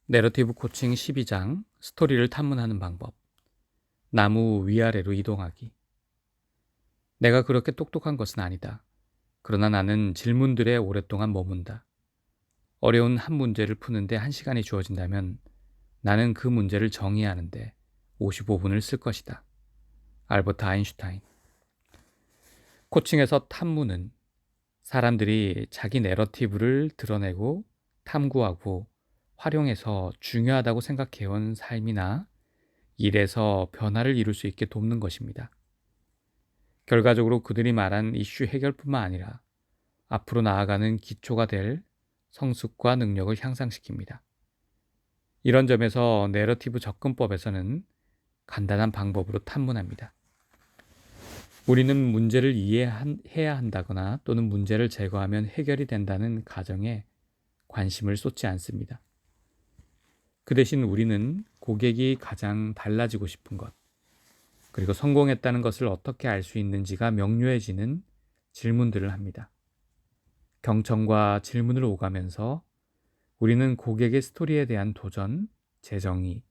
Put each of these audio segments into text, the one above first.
내러티브 코칭 12장 스토리를 탐문하는 방법. 나무 위아래로 이동하기. 내가 그렇게 똑똑한 것은 아니다. 그러나 나는 질문들에 오랫동안 머문다. 어려운 한 문제를 푸는데 1시간이 주어진다면 나는 그 문제를 정의하는데 55분을 쓸 것이다. 알버트 아인슈타인. 코칭에서 탐문은 사람들이 자기 내러티브를 드러내고 탐구하고 활용해서 중요하다고 생각해온 삶이나 일에서 변화를 이룰 수 있게 돕는 것입니다. 결과적으로 그들이 말한 이슈 해결뿐만 아니라 앞으로 나아가는 기초가 될 성숙과 능력을 향상시킵니다. 이런 점에서 내러티브 접근법에서는 간단한 방법으로 탐문합니다. 우리는 문제를 이해해야 한다거나 또는 문제를 제거하면 해결이 된다는 가정에 관심을 쏟지 않습니다. 그 대신 우리는 고객이 가장 달라지고 싶은 것, 그리고 성공했다는 것을 어떻게 알 수 있는지가 명료해지는 질문들을 합니다. 경청과 질문을 오가면서 우리는 고객의 스토리에 대한 도전, 재정의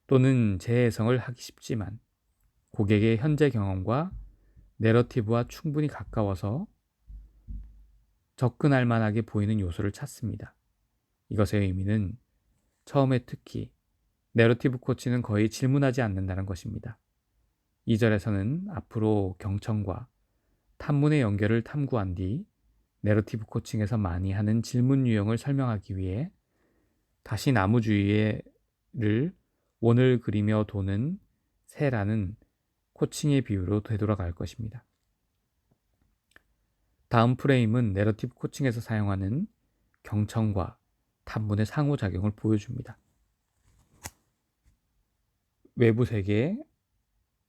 또는 재해석을 하기 쉽지만 고객의 현재 경험과 내러티브와 충분히 가까워서 접근할 만하게 보이는 요소를 찾습니다. 이것의 의미는 처음에 특히 내러티브 코치는 거의 질문하지 않는다는 것입니다. 2절에서는 앞으로 경청과 탐문의 연결을 탐구한 뒤 내러티브 코칭에서 많이 하는 질문 유형을 설명하기 위해 다시 나무 주위를 원을 그리며 도는 새라는 코칭의 비유로 되돌아갈 것입니다. 다음 프레임은 내러티브 코칭에서 사용하는 경청과 탐문의 상호작용을 보여줍니다. 외부 세계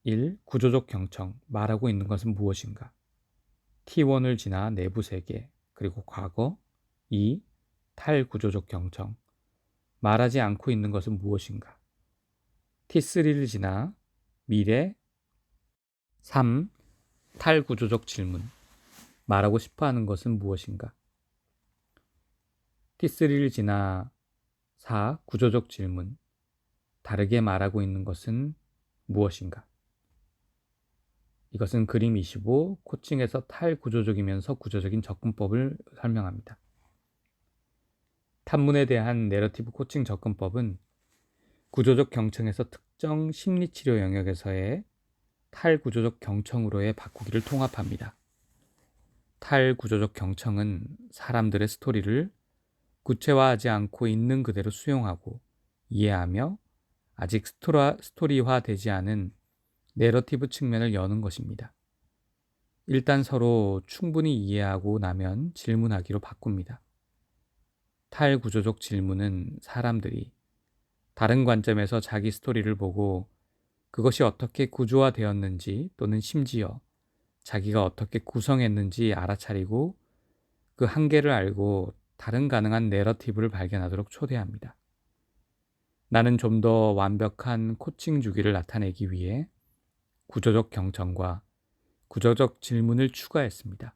1. 구조적 경청, 말하고 있는 것은 무엇인가? T1을 지나 내부 세계, 그리고 과거. 2. 탈구조적 경청, 말하지 않고 있는 것은 무엇인가? T3를 지나 미래. 3. 탈구조적 질문, 말하고 싶어하는 것은 무엇인가? T3를 지나 4. 구조적 질문, 다르게 말하고 있는 것은 무엇인가? 이것은 그림 25, 코칭에서 탈구조적이면서 구조적인 접근법을 설명합니다. 탐문에 대한 내러티브 코칭 접근법은 구조적 경청에서 특정 심리치료 영역에서의 탈구조적 경청으로의 바꾸기를 통합합니다. 탈구조적 경청은 사람들의 스토리를 구체화하지 않고 있는 그대로 수용하고 이해하며 아직 스토리화되지 않은 내러티브 측면을 여는 것입니다. 일단 서로 충분히 이해하고 나면 질문하기로 바꿉니다. 탈구조적 질문은 사람들이 다른 관점에서 자기 스토리를 보고 그것이 어떻게 구조화되었는지 또는 심지어 자기가 어떻게 구성했는지 알아차리고 그 한계를 알고 다른 가능한 내러티브를 발견하도록 초대합니다. 나는 좀 더 완벽한 코칭 주기를 나타내기 위해 구조적 경청과 구조적 질문을 추가했습니다.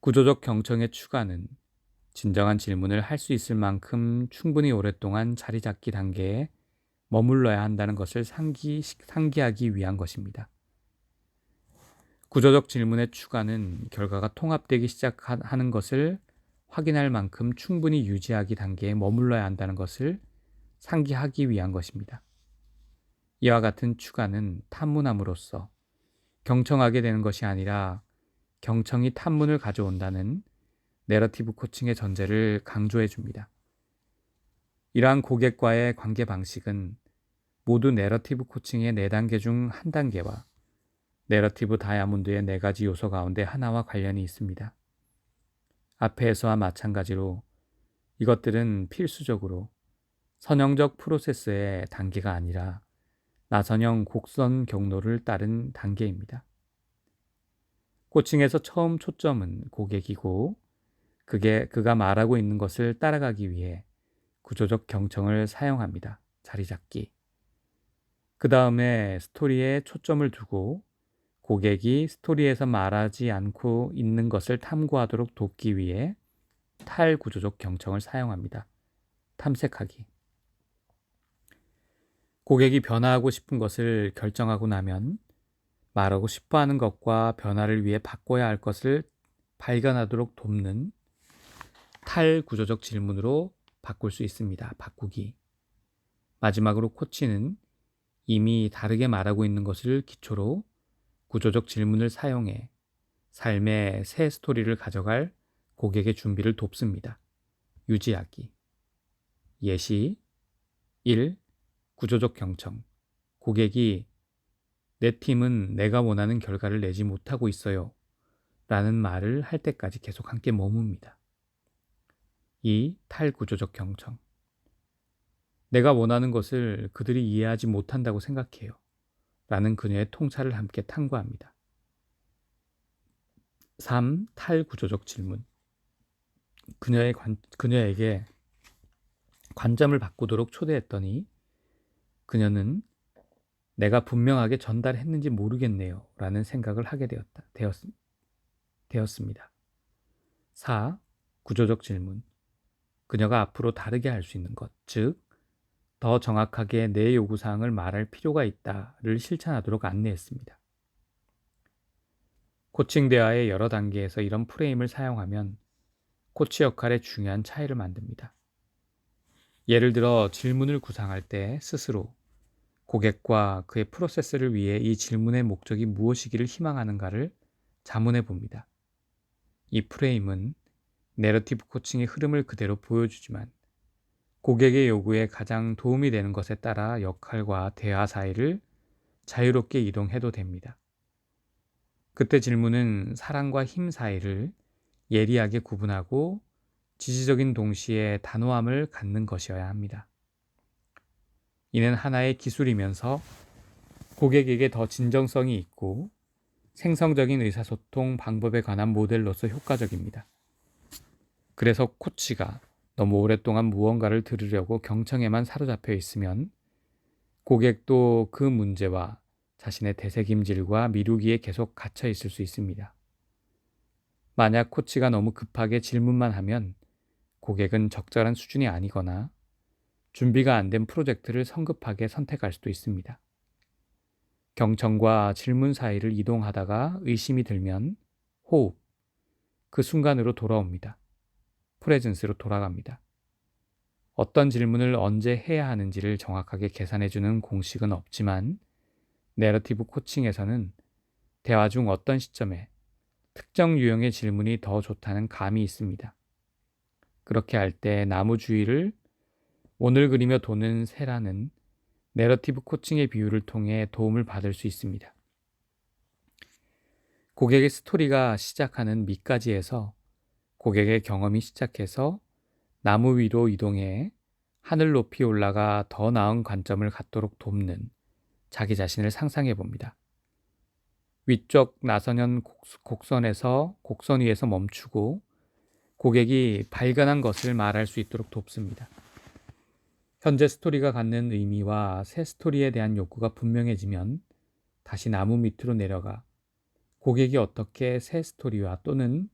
구조적 경청의 추가는 진정한 질문을 할 수 있을 만큼 충분히 오랫동안 자리 잡기 단계에 머물러야 한다는 것을 상기하기 위한 것입니다. 구조적 질문의 추가는 결과가 통합되기 시작하는 것을 확인할 만큼 충분히 유지하기 단계에 머물러야 한다는 것을 상기하기 위한 것입니다. 이와 같은 추가는 탐문함으로써 경청하게 되는 것이 아니라 경청이 탐문을 가져온다는 내러티브 코칭의 전제를 강조해 줍니다. 이러한 고객과의 관계 방식은 모두 내러티브 코칭의 4단계 중 한 단계와 내러티브 다이아몬드의 4가지 요소 가운데 하나와 관련이 있습니다. 앞에서와 마찬가지로 이것들은 필수적으로 선형적 프로세스의 단계가 아니라 나선형 곡선 경로를 따른 단계입니다. 코칭에서 처음 초점은 고객이고 그가 말하고 있는 것을 따라가기 위해 구조적 경청을 사용합니다. 자리 잡기. 그 다음에 스토리에 초점을 두고 고객이 스토리에서 말하지 않고 있는 것을 탐구하도록 돕기 위해 탈구조적 경청을 사용합니다. 탐색하기. 고객이 변화하고 싶은 것을 결정하고 나면 말하고 싶어 하는 것과 변화를 위해 바꿔야 할 것을 발견하도록 돕는 탈구조적 질문으로 바꿀 수 있습니다. 바꾸기. 마지막으로 코치는 이미 다르게 말하고 있는 것을 기초로 구조적 질문을 사용해 삶의 새 스토리를 가져갈 고객의 준비를 돕습니다. 유지하기. 예시 1. 구조적 경청. 고객이 내 팀은 내가 원하는 결과를 내지 못하고 있어요. 라는 말을 할 때까지 계속 함께 머뭅니다. 2. 탈구조적 경청. 내가 원하는 것을 그들이 이해하지 못한다고 생각해요. 라는 그녀의 통찰을 함께 탐구합니다. 3. 탈구조적 질문. 그녀에게 관점을 바꾸도록 초대했더니 그녀는 내가 분명하게 전달했는지 모르겠네요. 라는 생각을 하게 되었습니다. 4. 구조적 질문. 그녀가 앞으로 다르게 할 수 있는 것, 즉, 더 정확하게 내 요구사항을 말할 필요가 있다를 실천하도록 안내했습니다. 코칭 대화의 여러 단계에서 이런 프레임을 사용하면 코치 역할의 중요한 차이를 만듭니다. 예를 들어 질문을 구상할 때 스스로 고객과 그의 프로세스를 위해 이 질문의 목적이 무엇이기를 희망하는가를 자문해 봅니다. 이 프레임은 내러티브 코칭의 흐름을 그대로 보여주지만 고객의 요구에 가장 도움이 되는 것에 따라 역할과 대화 사이를 자유롭게 이동해도 됩니다. 그때 질문은 사랑과 힘 사이를 예리하게 구분하고 지지적인 동시에 단호함을 갖는 것이어야 합니다. 이는 하나의 기술이면서 고객에게 더 진정성이 있고 생성적인 의사소통 방법에 관한 모델로서 효과적입니다. 그래서 코치가 너무 오랫동안 무언가를 들으려고 경청에만 사로잡혀 있으면 고객도 그 문제와 자신의 되새김질과 미루기에 계속 갇혀 있을 수 있습니다. 만약 코치가 너무 급하게 질문만 하면 고객은 적절한 수준이 아니거나 준비가 안 된 프로젝트를 성급하게 선택할 수도 있습니다. 경청과 질문 사이를 이동하다가 의심이 들면 호흡, 그 순간으로 돌아옵니다. 프레젠스로 돌아갑니다. 어떤 질문을 언제 해야 하는지를 정확하게 계산해주는 공식은 없지만 내러티브 코칭에서는 대화 중 어떤 시점에 특정 유형의 질문이 더 좋다는 감이 있습니다. 그렇게 할 때 나무 주위를 원을 그리며 도는 새라는 내러티브 코칭의 비유를 통해 도움을 받을 수 있습니다. 고객의 스토리가 시작하는 밑가지에서 고객의 경험이 시작해서 나무 위로 이동해 하늘 높이 올라가 더 나은 관점을 갖도록 돕는 자기 자신을 상상해 봅니다. 위쪽 나선형 곡선 위에서 멈추고 고객이 발견한 것을 말할 수 있도록 돕습니다. 현재 스토리가 갖는 의미와 새 스토리에 대한 욕구가 분명해지면 다시 나무 밑으로 내려가 고객이 어떻게 새 스토리와 또는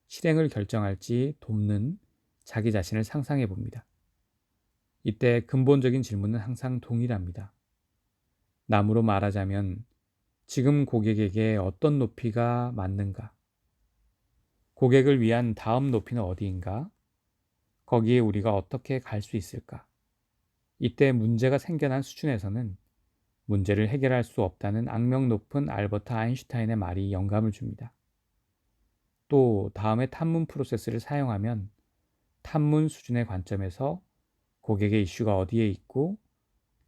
실행을 결정할지 돕는 자기 자신을 상상해 봅니다. 이때 근본적인 질문은 항상 동일합니다. 나무로 말하자면 지금 고객에게 어떤 높이가 맞는가? 고객을 위한 다음 높이는 어디인가? 거기에 우리가 어떻게 갈 수 있을까? 이때 문제가 생겨난 수준에서는 문제를 해결할 수 없다는 악명 높은 알버트 아인슈타인의 말이 영감을 줍니다. 또 다음에 탐문 프로세스를 사용하면 탐문 수준의 관점에서 고객의 이슈가 어디에 있고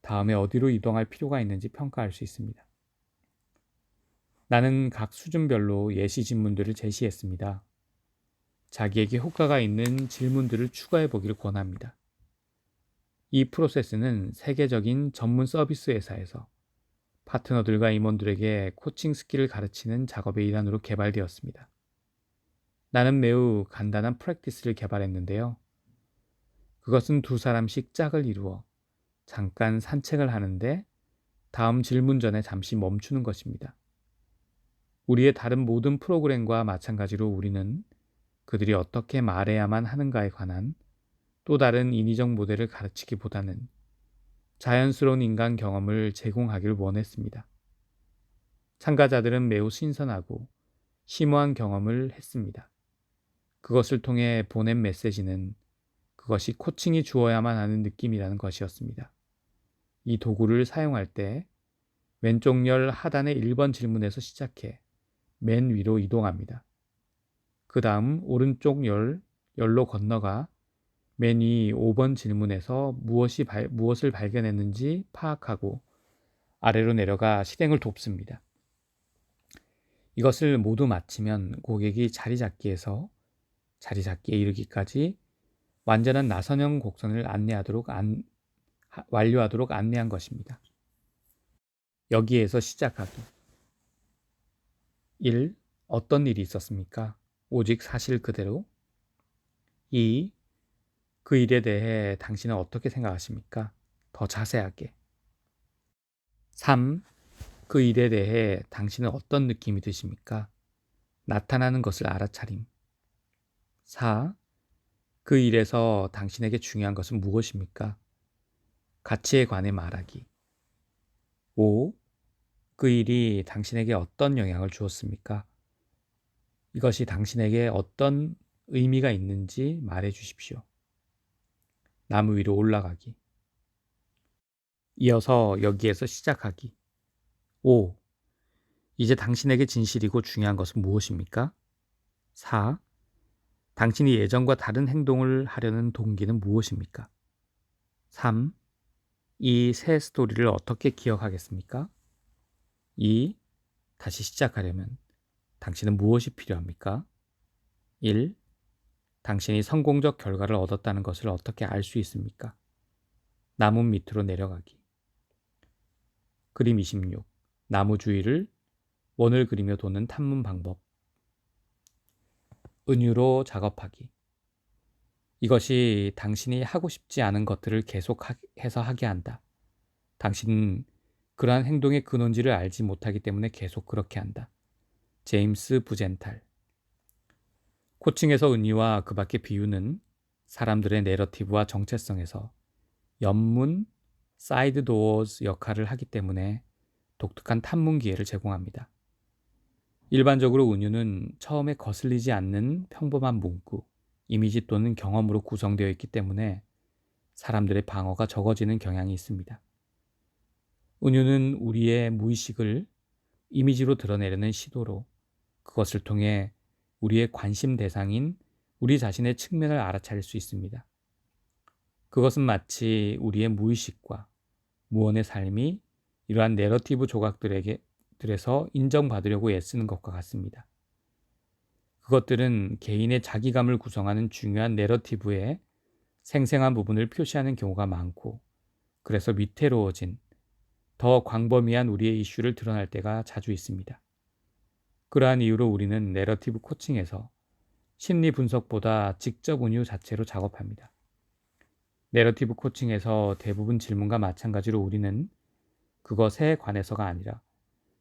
다음에 어디로 이동할 필요가 있는지 평가할 수 있습니다. 나는 각 수준별로 예시 질문들을 제시했습니다. 자기에게 효과가 있는 질문들을 추가해 보기를 권합니다. 이 프로세스는 세계적인 전문 서비스 회사에서 파트너들과 임원들에게 코칭 스킬을 가르치는 작업의 일환으로 개발되었습니다. 나는 매우 간단한 프랙티스를 개발했는데요. 그것은 두 사람씩 짝을 이루어 잠깐 산책을 하는데 다음 질문 전에 잠시 멈추는 것입니다. 우리의 다른 모든 프로그램과 마찬가지로 우리는 그들이 어떻게 말해야만 하는가에 관한 또 다른 인위적 모델을 가르치기보다는 자연스러운 인간 경험을 제공하길 원했습니다. 참가자들은 매우 신선하고 심오한 경험을 했습니다. 그것을 통해 보낸 메시지는 그것이 코칭이 주어야만 하는 느낌이라는 것이었습니다. 이 도구를 사용할 때 왼쪽 열 하단의 1번 질문에서 시작해 맨 위로 이동합니다. 그 다음 오른쪽 열로 건너가 맨 위 5번 질문에서 무엇을 발견했는지 파악하고 아래로 내려가 실행을 돕습니다. 이것을 모두 마치면 고객이 자리 잡기에 이르기까지 완전한 나선형 곡선을 완료하도록 안내한 것입니다. 여기에서 시작하기. 1. 어떤 일이 있었습니까? 오직 사실 그대로. 2. 그 일에 대해 당신은 어떻게 생각하십니까? 더 자세하게. 3. 그 일에 대해 당신은 어떤 느낌이 드십니까? 나타나는 것을 알아차림. 4. 그 일에서 당신에게 중요한 것은 무엇입니까? 가치에 관해 말하기. 5. 그 일이 당신에게 어떤 영향을 주었습니까? 이것이 당신에게 어떤 의미가 있는지 말해 주십시오. 나무 위로 올라가기. 이어서 여기에서 시작하기. 5. 이제 당신에게 진실이고 중요한 것은 무엇입니까? 4. 당신이 예전과 다른 행동을 하려는 동기는 무엇입니까? 3. 이 새 스토리를 어떻게 기억하겠습니까? 2. 다시 시작하려면 당신은 무엇이 필요합니까? 1. 당신이 성공적 결과를 얻었다는 것을 어떻게 알 수 있습니까? 나무 밑으로 내려가기. 그림 26. 나무 주위를 원을 그리며 도는 탐문 방법. 은유로 작업하기. 이것이 당신이 하고 싶지 않은 것들을 계속해서 하게 한다. 당신은 그러한 행동의 근원지를 알지 못하기 때문에 계속 그렇게 한다. 제임스 부젠탈. 코칭에서 은유와 그 밖의 비유는 사람들의 내러티브와 정체성에서 옆문, 사이드 도어즈 역할을 하기 때문에 독특한 탐문 기회를 제공합니다. 일반적으로 은유는 처음에 거슬리지 않는 평범한 문구, 이미지 또는 경험으로 구성되어 있기 때문에 사람들의 방어가 적어지는 경향이 있습니다. 은유는 우리의 무의식을 이미지로 드러내려는 시도로 그것을 통해 우리의 관심 대상인 우리 자신의 측면을 알아차릴 수 있습니다. 그것은 마치 우리의 무의식과 무언의 삶이 이러한 내러티브 조각들에서 인정받으려고 애쓰는 것과 같습니다. 그것들은 개인의 자기감을 구성하는 중요한 내러티브의 생생한 부분을 표시하는 경우가 많고, 그래서 위태로워진 더 광범위한 우리의 이슈를 드러날 때가 자주 있습니다. 그러한 이유로 우리는 내러티브 코칭에서 심리 분석보다 직접 은유 자체로 작업합니다. 내러티브 코칭에서 대부분 질문과 마찬가지로 우리는 그것에 관해서가 아니라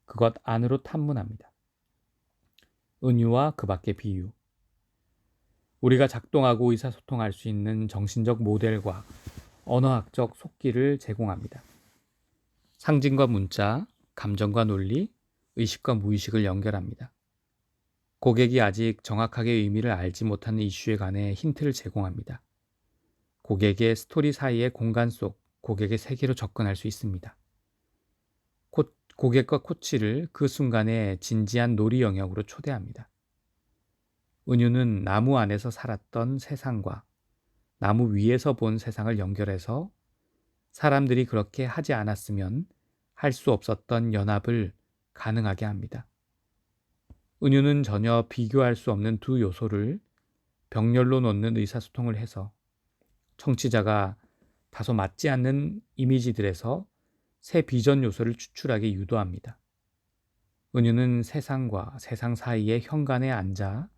그것 안으로 탐문합니다. 은유와 그 밖의 비유. 우리가 작동하고 의사소통할 수 있는 정신적 모델과 언어학적 속기를 제공합니다. 상징과 문자, 감정과 논리, 의식과 무의식을 연결합니다. 고객이 아직 정확하게 의미를 알지 못하는 이슈에 관해 힌트를 제공합니다. 고객의 스토리 사이의 공간 속 고객의 세계로 접근할 수 있습니다. 고객과 코치를 그 순간의 진지한 놀이 영역으로 초대합니다. 은유는 나무 안에서 살았던 세상과 나무 위에서 본 세상을 연결해서 사람들이 그렇게 하지 않았으면 할 수 없었던 연합을 가능하게 합니다. 은유는 전혀 비교할 수 없는 두 요소를 병렬로 놓는 의사소통을 해서 청취자가 다소 맞지 않는 이미지들에서 새 비전 요소를 추출하게 유도합니다. 은유는 세상과 세상 사이의 현관에 앉아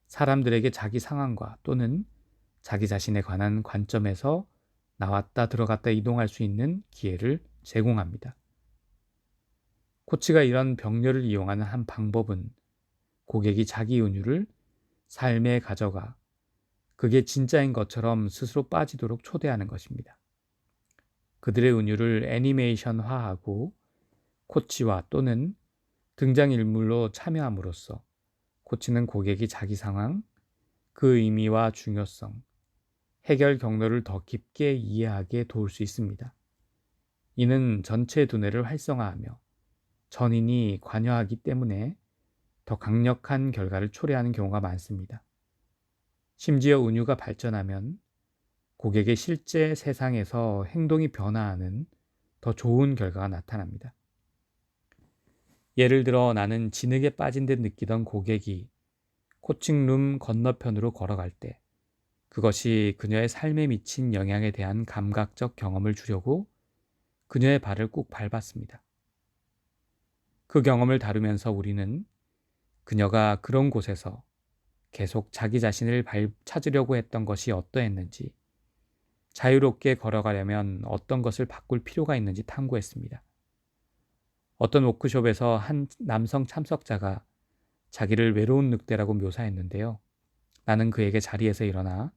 사람들에게 자기 상황과 또는 자기 자신에 관한 관점에서 나왔다 들어갔다 이동할 수 있는 기회를 제공합니다. 코치가 이런 병렬을 이용하는 한 방법은 고객이 자기 은유를 삶에 가져가 그게 진짜인 것처럼 스스로 빠지도록 초대하는 것입니다. 그들의 은유를 애니메이션화하고 코치와 또는 등장인물로 참여함으로써 코치는 고객이 자기 상황, 그 의미와 중요성, 해결 경로를 더 깊게 이해하게 도울 수 있습니다. 이는 전체 두뇌를 활성화하며 전인이 관여하기 때문에 더 강력한 결과를 초래하는 경우가 많습니다. 심지어 은유가 발전하면 고객의 실제 세상에서 행동이 변화하는 더 좋은 결과가 나타납니다. 예를 들어 나는 진흙에 빠진 듯 느끼던 고객이 코칭룸 건너편으로 걸어갈 때 그것이 그녀의 삶에 미친 영향에 대한 감각적 경험을 주려고 그녀의 발을 꾹 밟았습니다. 그 경험을 다루면서 우리는 그녀가 그런 곳에서 계속 자기 자신을 찾으려고 했던 것이 어떠했는지, 자유롭게 걸어가려면 어떤 것을 바꿀 필요가 있는지 탐구했습니다. 어떤 워크숍에서 한 남성 참석자가 자기를 외로운 늑대라고 묘사했는데요. 나는 그에게 자리에서 일어나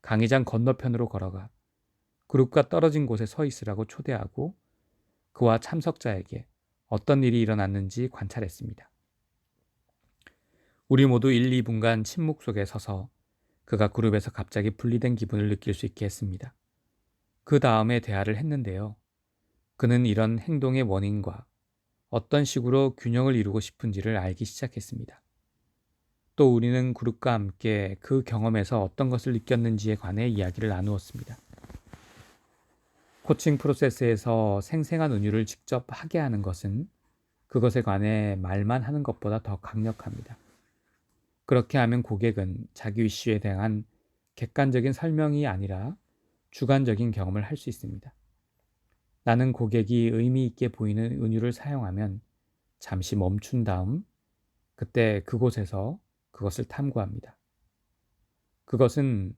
강의장 건너편으로 걸어가 그룹과 떨어진 곳에 서 있으라고 초대하고 그와 참석자에게 어떤 일이 일어났는지 관찰했습니다. 우리 모두 1, 2분간 침묵 속에 서서 그가 그룹에서 갑자기 분리된 기분을 느낄 수 있게 했습니다. 그 다음에 대화를 했는데요. 그는 이런 행동의 원인과 어떤 식으로 균형을 이루고 싶은지를 알기 시작했습니다. 또 우리는 그룹과 함께 그 경험에서 어떤 것을 느꼈는지에 관해 이야기를 나누었습니다. 코칭 프로세스에서 생생한 은유를 직접 하게 하는 것은 그것에 관해 말만 하는 것보다 더 강력합니다. 그렇게 하면 고객은 자기 이슈에 대한 객관적인 설명이 아니라 주관적인 경험을 할 수 있습니다. 나는 고객이 의미 있게 보이는 은유를 사용하면 잠시 멈춘 다음 그때 그곳에서 그것을 탐구합니다. 그것은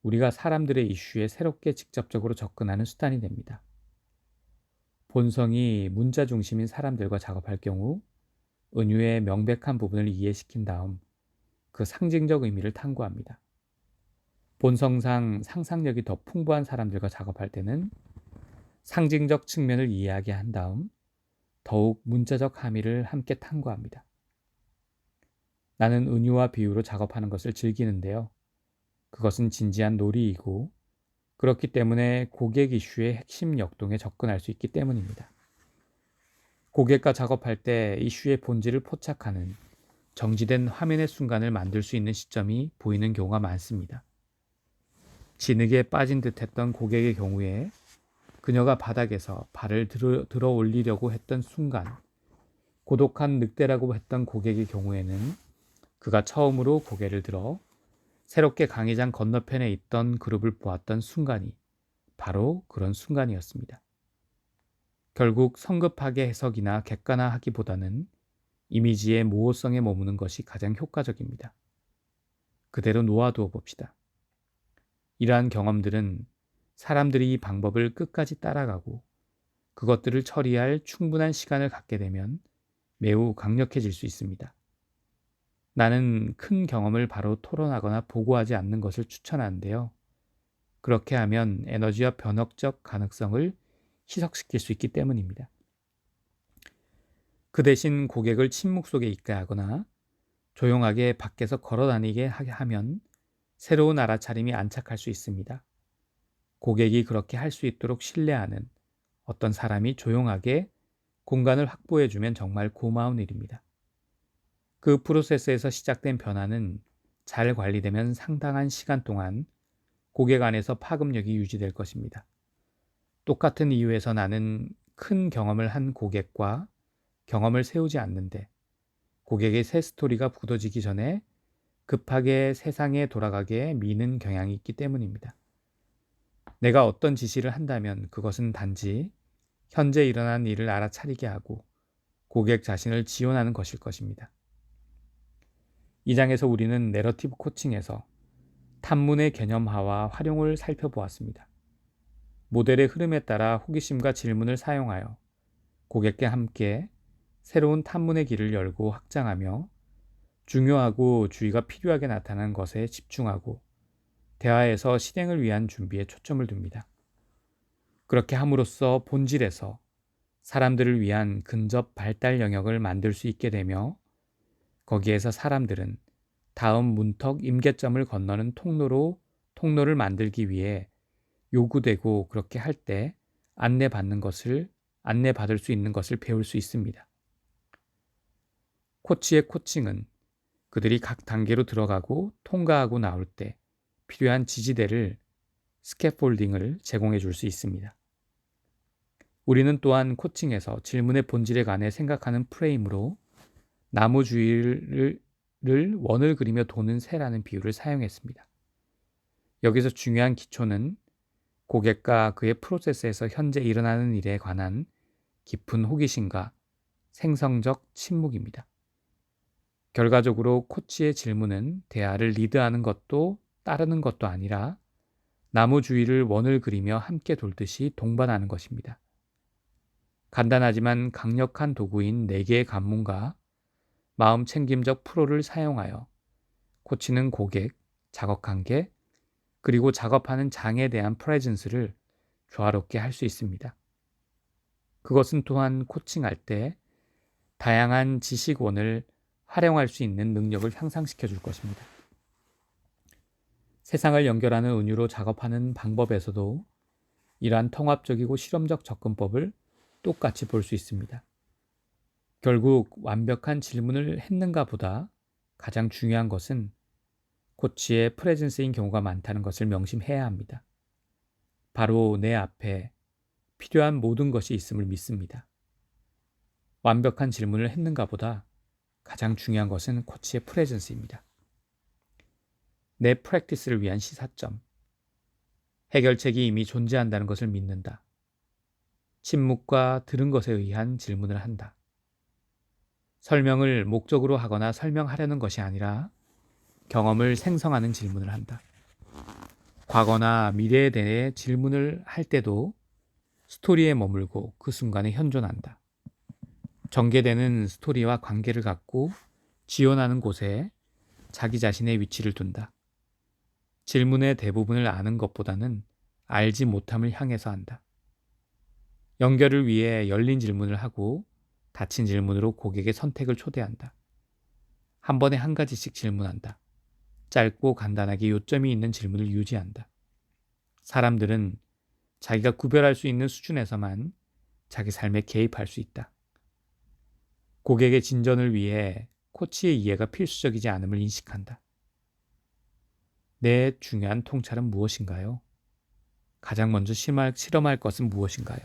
우리가 사람들의 이슈에 새롭게 직접적으로 접근하는 수단이 됩니다. 본성이 문자 중심인 사람들과 작업할 경우 은유의 명백한 부분을 이해시킨 다음 그 상징적 의미를 탐구합니다. 본성상 상상력이 더 풍부한 사람들과 작업할 때는 상징적 측면을 이해하게 한 다음 더욱 문자적 함의를 함께 탐구합니다. 나는 은유와 비유로 작업하는 것을 즐기는데요. 그것은 진지한 놀이이고 그렇기 때문에 고객 이슈의 핵심 역동에 접근할 수 있기 때문입니다. 고객과 작업할 때 이슈의 본질을 포착하는 정지된 화면의 순간을 만들 수 있는 시점이 보이는 경우가 많습니다. 진흙에 빠진 듯했던 고객의 경우에 그녀가 바닥에서 발을 들어 올리려고 했던 순간, 고독한 늑대라고 했던 고객의 경우에는 그가 처음으로 고개를 들어 새롭게 강의장 건너편에 있던 그룹을 보았던 순간이 바로 그런 순간이었습니다. 결국 성급하게 해석이나 객관화하기보다는 이미지의 모호성에 머무는 것이 가장 효과적입니다. 그대로 놓아두어 봅시다. 이러한 경험들은 사람들이 이 방법을 끝까지 따라가고 그것들을 처리할 충분한 시간을 갖게 되면 매우 강력해질 수 있습니다. 나는 큰 경험을 바로 토론하거나 보고하지 않는 것을 추천하는데요. 그렇게 하면 에너지와 변혁적 가능성을 희석시킬 수 있기 때문입니다. 그 대신 고객을 침묵 속에 있게 하거나 조용하게 밖에서 걸어 다니게 하면 새로운 알아차림이 안착할 수 있습니다. 고객이 그렇게 할 수 있도록 신뢰하는 어떤 사람이 조용하게 공간을 확보해주면 정말 고마운 일입니다. 그 프로세스에서 시작된 변화는 잘 관리되면 상당한 시간 동안 고객 안에서 파급력이 유지될 것입니다. 똑같은 이유에서 나는 큰 경험을 한 고객과 경험을 세우지 않는데 고객의 새 스토리가 굳어지기 전에 급하게 세상에 돌아가게 미는 경향이 있기 때문입니다. 내가 어떤 지시를 한다면 그것은 단지 현재 일어난 일을 알아차리게 하고 고객 자신을 지원하는 것일 것입니다. 이 장에서 우리는 내러티브 코칭에서 탐문의 개념화와 활용을 살펴보았습니다. 모델의 흐름에 따라 호기심과 질문을 사용하여 고객과 함께 새로운 탐문의 길을 열고 확장하며 중요하고 주의가 필요하게 나타나는 것에 집중하고 대화에서 실행을 위한 준비에 초점을 둡니다. 그렇게 함으로써 본질에서 사람들을 위한 근접 발달 영역을 만들 수 있게 되며 거기에서 사람들은 다음 문턱 임계점을 건너는 통로를 만들기 위해 요구되고 그렇게 할 때 안내받을 수 있는 것을 배울 수 있습니다. 코치의 코칭은 그들이 각 단계로 들어가고 통과하고 나올 때 필요한 지지대를 스캐폴딩을 제공해 줄 수 있습니다. 우리는 또한 코칭에서 질문의 본질에 관해 생각하는 프레임으로 나무 주위를 원을 그리며 도는 새라는 비유를 사용했습니다. 여기서 중요한 기초는 고객과 그의 프로세스에서 현재 일어나는 일에 관한 깊은 호기심과 생성적 침묵입니다. 결과적으로 코치의 질문은 대화를 리드하는 것도 따르는 것도 아니라 나무 주위를 원을 그리며 함께 돌듯이 동반하는 것입니다. 간단하지만 강력한 도구인 4개의 관문과 마음 챙김적 프로를 사용하여 코치는 고객, 작업 관계, 그리고 작업하는 장에 대한 프레젠스를 조화롭게 할 수 있습니다. 그것은 또한 코칭할 때 다양한 지식원을 활용할 수 있는 능력을 향상시켜 줄 것입니다. 세상을 연결하는 은유로 작업하는 방법에서도 이러한 통합적이고 실험적 접근법을 똑같이 볼 수 있습니다. 결국 완벽한 질문을 했는가 보다 가장 중요한 것은 코치의 프레젠스인 경우가 많다는 것을 명심해야 합니다. 바로 내 앞에 필요한 모든 것이 있음을 믿습니다. 완벽한 질문을 했는가 보다 가장 중요한 것은 코치의 프레젠스입니다. 내 프랙티스를 위한 시사점. 해결책이 이미 존재한다는 것을 믿는다. 침묵과 들은 것에 의한 질문을 한다. 설명을 목적으로 하거나 설명하려는 것이 아니라 경험을 생성하는 질문을 한다. 과거나 미래에 대해 질문을 할 때도 스토리에 머물고 그 순간에 현존한다. 전개되는 스토리와 관계를 갖고 지원하는 곳에 자기 자신의 위치를 둔다. 질문의 대부분을 아는 것보다는 알지 못함을 향해서 한다. 연결을 위해 열린 질문을 하고 닫힌 질문으로 고객의 선택을 초대한다. 한 번에 한 가지씩 질문한다. 짧고 간단하게 요점이 있는 질문을 유지한다. 사람들은 자기가 구별할 수 있는 수준에서만 자기 삶에 개입할 수 있다. 고객의 진전을 위해 코치의 이해가 필수적이지 않음을 인식한다. 내 중요한 통찰은 무엇인가요? 가장 먼저 실험할 것은 무엇인가요?